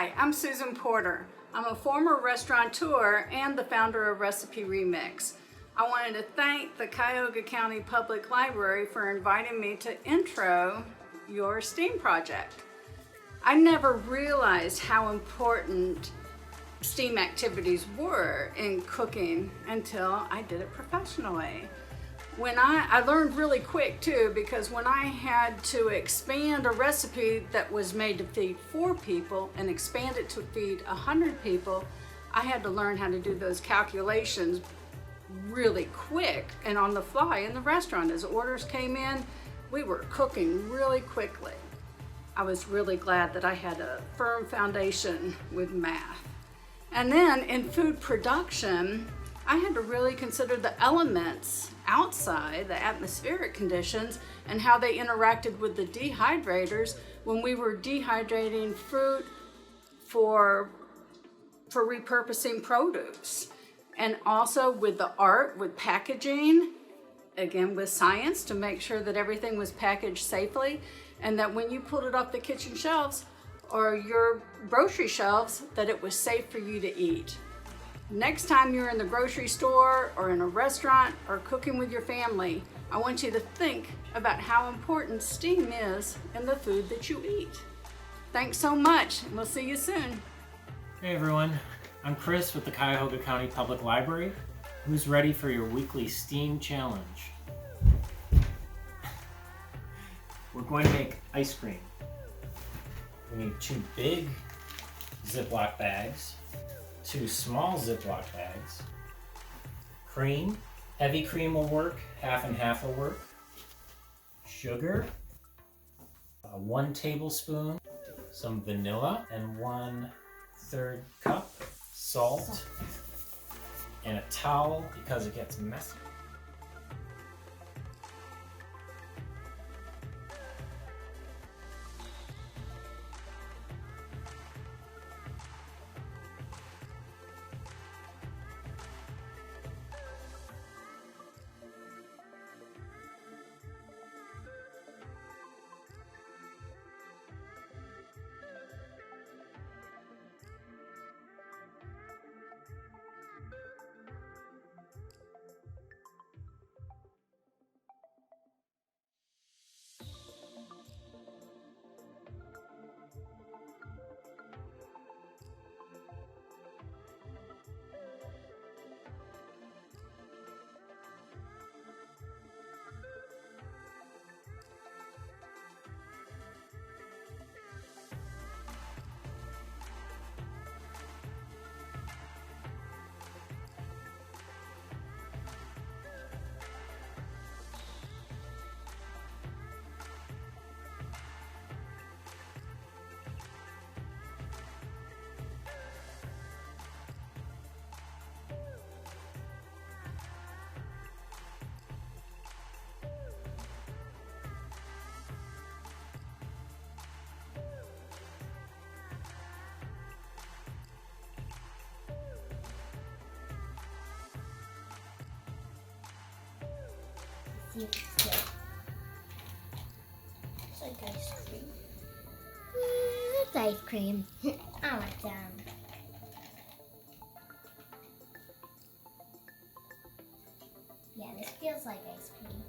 Hi, I'm Susan Porter. I'm a former restaurateur and the founder of Recipe Re-mix. I wanted to thank the Cuyahoga County Public Library for inviting me to intro your STEAM project. I never realized how important STEAM activities were in cooking until I did it professionally. I learned really quick too, because when I had to expand a recipe that was made to feed 4 people and expand it to feed 100 people, I had to learn how to do those calculations really quick and on the fly in the restaurant. As orders came in, we were cooking really quickly. I was really glad that I had a firm foundation with math. And then in food production, I had to really consider the elements outside, the atmospheric conditions, and how they interacted with the dehydrators when we were dehydrating fruit for repurposing produce. And also with the art, with packaging, again with science, to make sure that everything was packaged safely and that when you pulled it off the kitchen shelves or your grocery shelves, that it was safe for you to eat. Next time you're in the grocery store or in a restaurant or cooking with your family, I want you to think about how important STEAM is in the food that you eat. Thanks so much, and we'll see you soon. Hey everyone, I'm Chris with the Cuyahoga County Public Library. Who's ready for your weekly STEAM challenge? We're going to make ice cream. We need 2 big Ziploc bags, 2 small Ziploc bags, cream, heavy cream will work, half and half will work, sugar, 1 tablespoon, some vanilla, and 1/3 cup, salt, and a towel because it gets messy. See if it's good. It's like ice cream. It's ice cream. I like them. Yeah, this feels like ice cream.